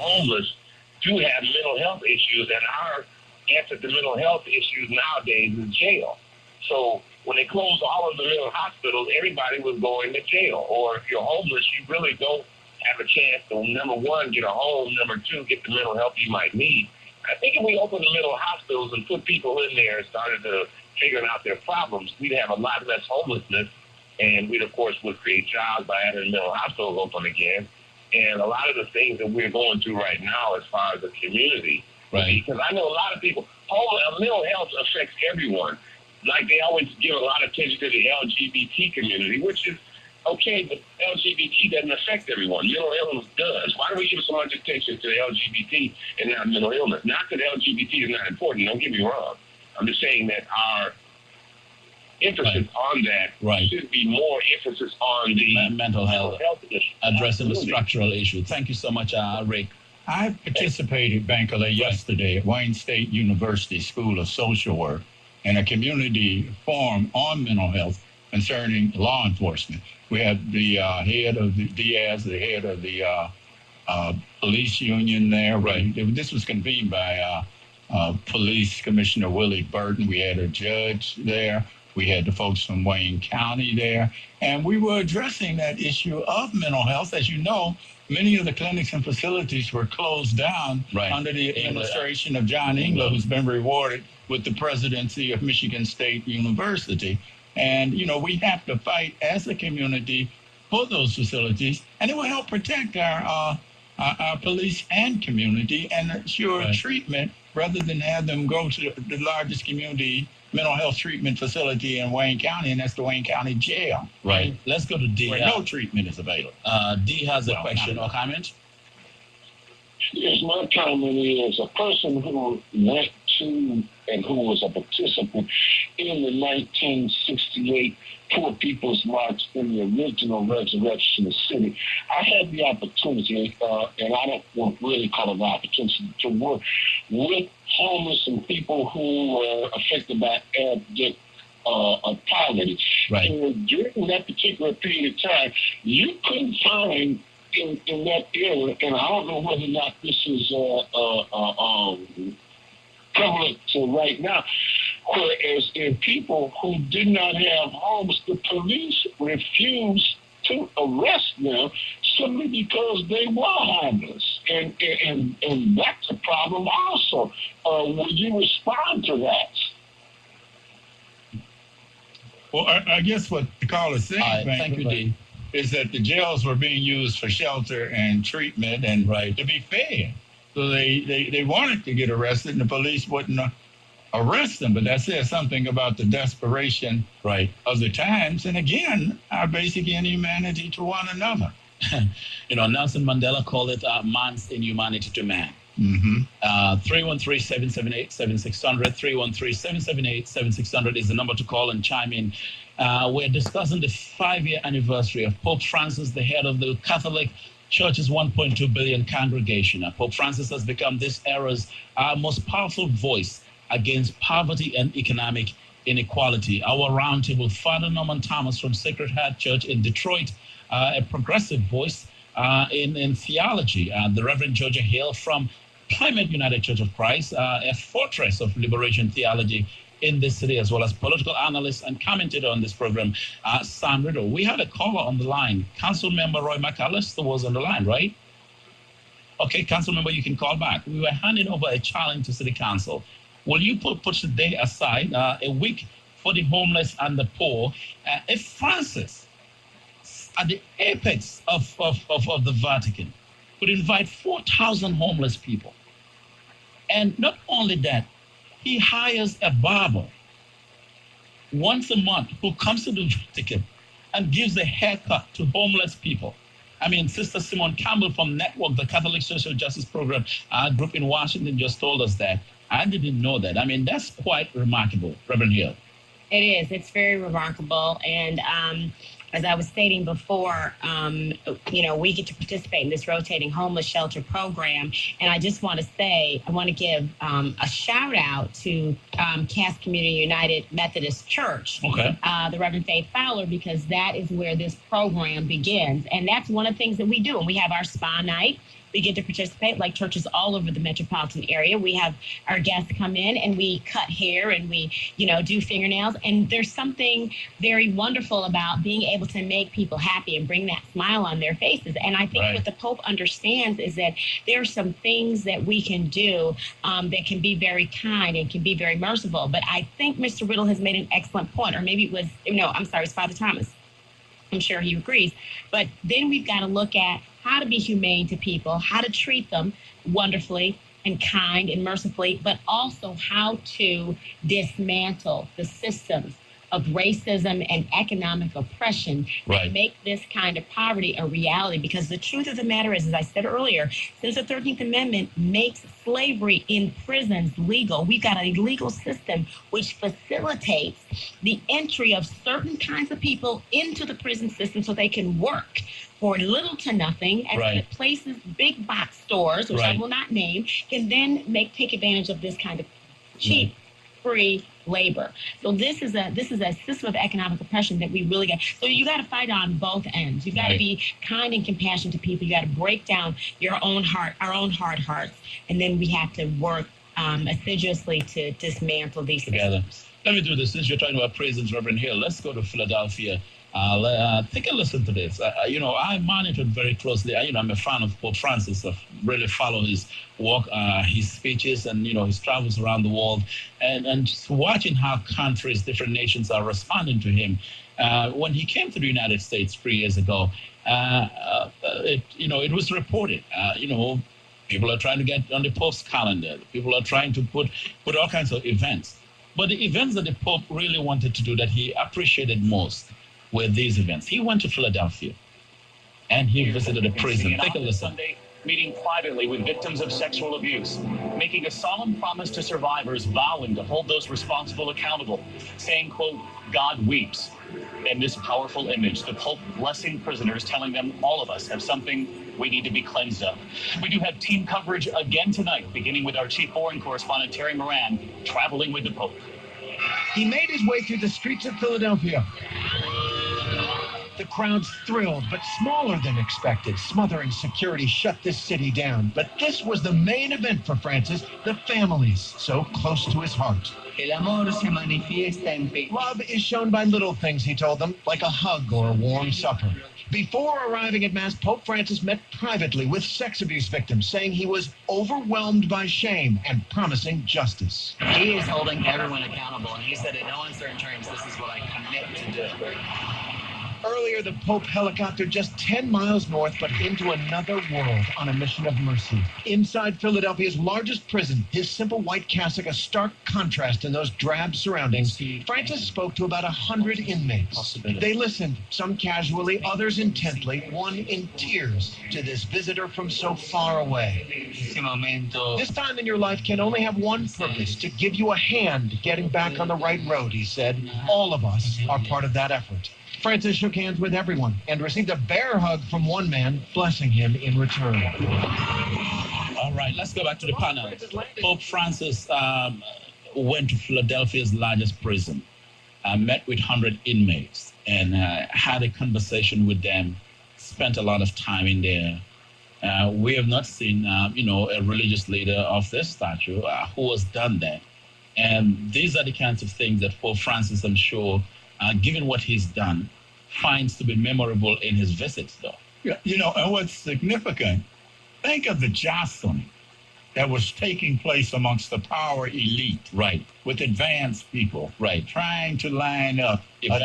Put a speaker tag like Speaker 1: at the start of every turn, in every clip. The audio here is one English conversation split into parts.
Speaker 1: homeless do have mental health issues, and our answer to mental health issues nowadays is jail. So when they closed all of the mental hospitals, everybody was going to jail. Or if you're homeless, you really don't have a chance to, number one, get a home, number two, get the mental help you might need. I think if we opened the mental hospitals and put people in there and started to figuring out their problems, we'd have a lot less homelessness, and we'd, of course, would create jobs by having mental hospitals open again. And a lot of the things that we're going through right now as far as the community,
Speaker 2: right?
Speaker 1: Because I know a lot of people, mental health affects everyone. Like they always give a lot of attention to the LGBT community, which is okay, but LGBT doesn't affect everyone. Mental illness does. Why do we give so much attention to the LGBT and not mental illness? Not that LGBT is not important, don't get me wrong. I'm just saying that our emphasis on that should be more emphasis on the
Speaker 2: mental health
Speaker 1: issue.
Speaker 2: Addressing the structural issue. Thank you so much, Rick.
Speaker 3: I participated, Bankole, yesterday at Wayne State University School of Social Work in a community forum on mental health concerning law enforcement. We had the head of the Diaz, the head of the police union there. Right. This was convened by Police Commissioner Willie Burton. We had a judge there. We had the folks from Wayne County there. And we were addressing that issue of mental health. As you know, many of the clinics and facilities were closed down under the administration of John Engler, who's been rewarded with the presidency of Michigan State University. And, you know, we have to fight as a community for those facilities, and it will help protect our police and community and ensure treatment rather than have them go to the largest community mental health treatment facility in Wayne County, and that's the Wayne County Jail.
Speaker 2: Right. Let's go to D.
Speaker 3: Where no treatment is available.
Speaker 2: D has a question or comment.
Speaker 4: Yes, my comment is a person who went to and who was a participant in the 1968 Poor People's March in the original resurrection of the city. I had the opportunity, and I don't want to really call it an opportunity, to work with homeless and people who were affected by abject poverty.
Speaker 2: Right.
Speaker 4: And during that particular period of time, you couldn't find in that area, and I don't know whether or not this is prevalent right now, whereas in people who did not have homes, the police refused to arrest them simply because they were homeless. And that's a problem also. Would you respond to that?
Speaker 3: Well, I guess what the caller is saying,
Speaker 2: thank you, D,
Speaker 3: is that the jails were being used for shelter and treatment and to be fed. So they wanted to get arrested, and the police wouldn't arrest them. But that says something about the desperation of the times, and again, our basic inhumanity to one another.
Speaker 2: You know, Nelson Mandela called it man's inhumanity to man. 313-778-7600, 313-778-7600 is the number to call and chime in. We're discussing the 5-year anniversary of Pope Francis, the head of the Catholic Church's 1.2 billion congregation. Pope Francis has become this era's most powerful voice against poverty and economic inequality. Our roundtable, Father Norman Thomas from Sacred Heart Church in Detroit, a progressive voice in theology. The Reverend Georgia Hale from Plymouth United Church of Christ, a fortress of liberation theology in this city, as well as political analyst and commentator on this program, Sam Riddle. We had a caller on the line. Council member Roy McAllister was on the line, right? Okay, council member, you can call back. We were handing over a challenge to City Council. Will you put today aside a week for the homeless and the poor? If Francis, at the apex of the Vatican, could invite 4,000 homeless people, and not only that, he hires a barber once a month who comes to the Vatican and gives a haircut to homeless people. I mean, Sister Simone Campbell from Network, the Catholic Social Justice Program group in Washington, just told us that. I didn't know that. I mean, that's quite remarkable, Reverend Hill.
Speaker 5: It is. It's very remarkable. And as I was stating before, we get to participate in this rotating homeless shelter program. And I just want to say, I want to give a shout out to Cass Community United Methodist Church, the Reverend Faith Fowler, because that is where this program begins. And that's one of the things that we do. And we have our spa night begin to participate, like churches all over the metropolitan area. We have our guests come in and we cut hair and we, do fingernails. And there's something very wonderful about being able to make people happy and bring that smile on their faces. And I think what the Pope understands is that there are some things that we can do that can be very kind and can be very merciful. But I think Mr. Riddle has made an excellent point, or maybe it was, it's Father Thomas. I'm sure he agrees. But then we've got to look at how to be humane to people, how to treat them wonderfully and kind and mercifully, but also how to dismantle the systems of racism and economic oppression that make this kind of poverty a reality. Because the truth of the matter is, as I said earlier, since the 13th Amendment makes slavery in prisons legal, we've got a legal system which facilitates the entry of certain kinds of people into the prison system so they can work for little to nothing, and places, big box stores, which I will not name, can then take advantage of this kind of cheap, free labor. So this is a system of economic oppression that we really got. So you got to fight on both ends. You got to be kind and compassionate to people. You got to break down our own hard hearts, and then we have to work assiduously to dismantle these
Speaker 2: together. Let me do this. Since you're talking about prisons, Reverend Hill, let's go to Philadelphia. Take a listen to this. I monitored very closely. I'm a fan of Pope Francis. I really follow his work, his speeches, and his travels around the world, and just watching how countries, different nations are responding to him. When he came to the United States 3 years ago, it was reported. People are trying to get on the Pope's calendar. People are trying to put all kinds of events. But the events that the Pope really wanted to do, that he appreciated most, were these events. He went to Philadelphia and he visited a prison. Take a listen.
Speaker 6: Sunday, meeting privately with victims of sexual abuse, making a solemn promise to survivors, vowing to hold those responsible accountable, saying, quote, God weeps. In this powerful image, the Pope blessing prisoners, telling them all of us have something we need to be cleansed of. We do have team coverage again tonight, beginning with our chief foreign correspondent, Terry Moran, traveling with the Pope.
Speaker 7: He made his way through the streets of Philadelphia. The crowd's thrilled, but smaller than expected. Smothering security shut this city down. But this was the main event for Francis, the families, so close to his heart. Love is shown by little things, he told them, like a hug or a warm supper. Before arriving at Mass, Pope Francis met privately with sex abuse victims, saying he was overwhelmed by shame and promising justice.
Speaker 8: He is holding everyone accountable, and he said in no uncertain terms, this is what I commit to do.
Speaker 7: Earlier, the Pope helicoptered just 10 miles north, but into another world on a mission of mercy. Inside Philadelphia's largest prison, his simple white cassock a stark contrast in those drab surroundings, Francis spoke to about 100 inmates. They listened, some casually, others intently, one in tears, to this visitor from so far away. This time in your life can only have one purpose, to give you a hand getting back on the right road, he said. All of us are part of that effort. Francis shook hands with everyone and received a bear hug from one man, blessing him in return.
Speaker 2: All right, let's go back to the panel. Pope Francis went to Philadelphia's largest prison, met with 100 inmates, and had a conversation with them, spent a lot of time in there. We have not seen, a religious leader of this stature who has done that. And these are the kinds of things that Pope Francis, I'm sure, given what he's done, finds to be memorable in his visits, though.
Speaker 3: Yeah, and what's significant, think of the jostling that was taking place amongst the power elite, with advanced people, trying to line up a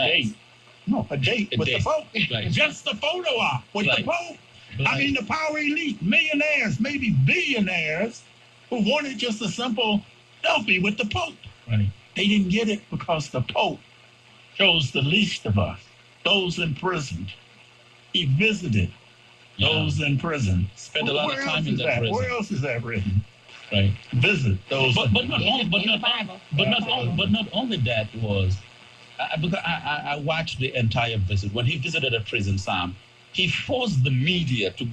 Speaker 3: date with the Pope. Just a photo op with the Pope. I mean, the power elite, millionaires, maybe billionaires, who wanted just a simple selfie with the Pope. They didn't get it because the Pope chose the least of us, those in prison. He visited those in prison.
Speaker 2: Spent a lot of time in that prison.
Speaker 3: Where else is that written?
Speaker 2: Right.
Speaker 3: Visit those.
Speaker 2: But not only that was, because I watched the entire visit. When he visited a prison, Sam, he forced the media to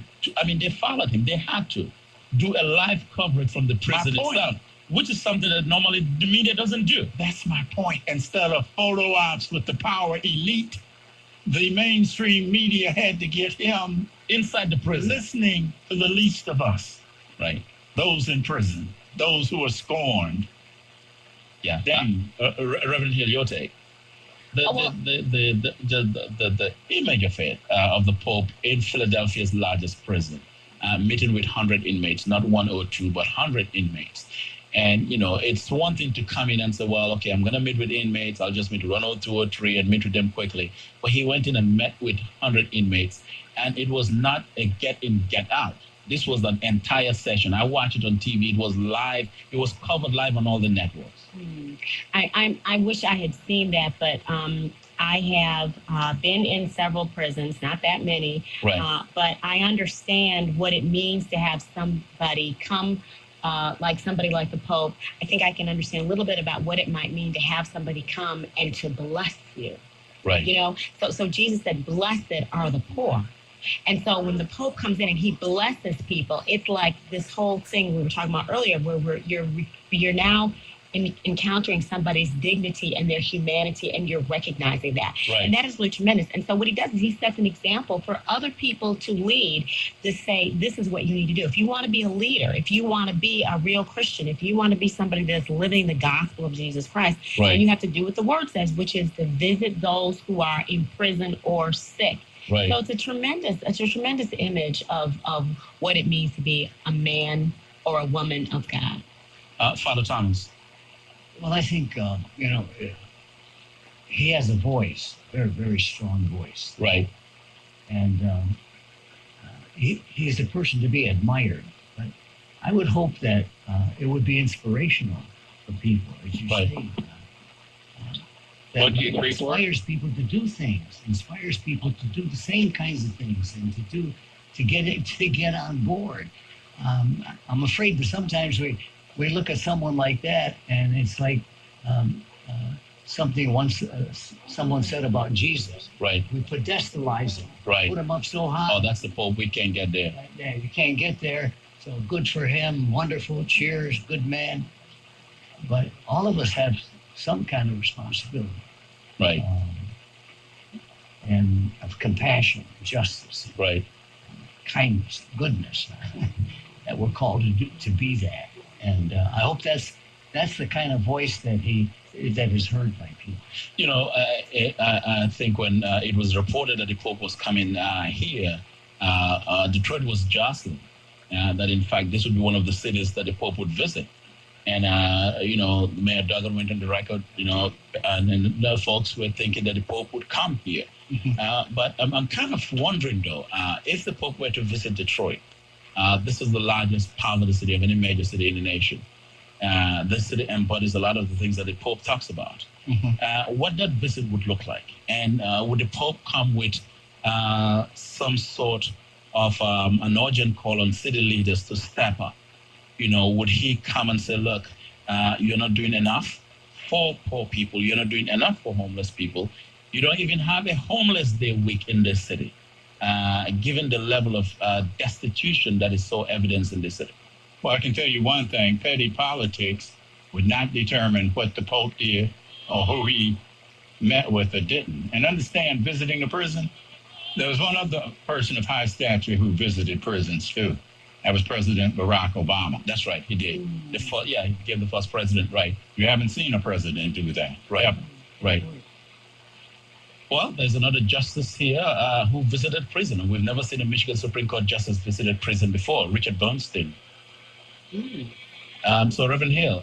Speaker 2: they followed him. They had to do a live coverage from the prison itself, which is something that normally the media doesn't do.
Speaker 3: That's my point. Instead of photo ops with the power elite, the mainstream media had to get him
Speaker 2: inside the prison.
Speaker 3: Listening to the least of us,
Speaker 2: Right.
Speaker 3: those in prison, those who are scorned.
Speaker 2: Yeah.
Speaker 3: Then,
Speaker 2: Reverend Hill, your take. The,
Speaker 5: Oh, well-
Speaker 2: the image of it, of the Pope in Philadelphia's largest prison, meeting with 100 inmates, not 1 or 2, but 100 inmates. And, you know, it's one thing to come in and say, well, okay, I'm going to meet with inmates. I'll just meet 1 or 2 or 3 and meet with them quickly. But he went in and met with 100 inmates, and it was not a get in, get out. This was an entire session. I watched it on TV. It was live. It was covered live on all the networks.
Speaker 5: I wish I had seen that, but I have been in several prisons, not that many,
Speaker 2: Right.
Speaker 5: but I understand what it means to have somebody come, like somebody like the Pope. I think I can understand a little bit about what it might mean to have somebody come and to bless you.
Speaker 2: Right.
Speaker 5: You know, so Jesus said, "Blessed are the poor." And so when the Pope comes in and he blesses people, it's like this whole thing we were talking about earlier, where you're now encountering somebody's dignity and their humanity, and you're recognizing that.
Speaker 2: Right.
Speaker 5: And that is really tremendous. And so what he does is he sets an example for other people to lead, to say, this is what you need to do. If you want to be a leader, if you want to be a real Christian, if you want to be somebody that's living the gospel of Jesus Christ,
Speaker 2: Right.
Speaker 5: then you have to do what the word says, which is to visit those who are in prison or sick.
Speaker 2: Right.
Speaker 5: So it's a tremendous image of what it means to be a man or a woman of God.
Speaker 2: Father Thomas.
Speaker 9: Well, I think, he has a voice, very, very strong voice.
Speaker 2: Right.
Speaker 9: And he is a person to be admired. But I would hope that it would be inspirational for people, as you
Speaker 2: Right.
Speaker 9: say.
Speaker 1: What
Speaker 9: That
Speaker 1: do you agree for?
Speaker 9: inspires people to do things, inspires people to do the same kinds of things, and to get on board. I'm afraid that sometimes we look at someone like that, and it's like something once someone said about Jesus.
Speaker 2: Right.
Speaker 9: We pedestalize him,
Speaker 2: Right.
Speaker 9: put him up so high.
Speaker 2: Oh, that's the Pope. We can't get there.
Speaker 9: Yeah, you can't get there. So good for him, wonderful, cheers, good man. But all of us have some kind of responsibility.
Speaker 2: Right.
Speaker 9: And of compassion, justice,
Speaker 2: Right.
Speaker 9: kindness, goodness, that we're called to be that. And I hope that's the kind of voice that is heard by people.
Speaker 2: You know, I think when it was reported that the Pope was coming here, Detroit was jostling. That in fact this would be one of the cities that the Pope would visit. And, Mayor Duggan went on the record, and then the folks were thinking that the Pope would come here. But I'm kind of wondering, though, if the Pope were to visit Detroit, this is the largest poverty city of any major city in the nation. This city embodies a lot of the things that the Pope talks about. What that visit would look like. And would the Pope come with some sort of an urgent call on city leaders to step up? Would he come and say, look, you're not doing enough for poor people. You're not doing enough for homeless people. You don't even have a homeless day week in this city, given the level of destitution that is so evident in this city.
Speaker 3: Well, I can tell you one thing, petty politics would not determine what the Pope did or who he met with or didn't. And understand, visiting a prison, there was one other person of high stature who visited prisons too. That was President Barack Obama.
Speaker 2: That's right, he did. He became the first president, right.
Speaker 3: You haven't seen a president do that.
Speaker 2: Right,
Speaker 3: Ever.
Speaker 2: right. Well, there's another justice here who visited prison. And we've never seen a Michigan Supreme Court justice visited prison before, Richard Bernstein. So, Reverend Hill,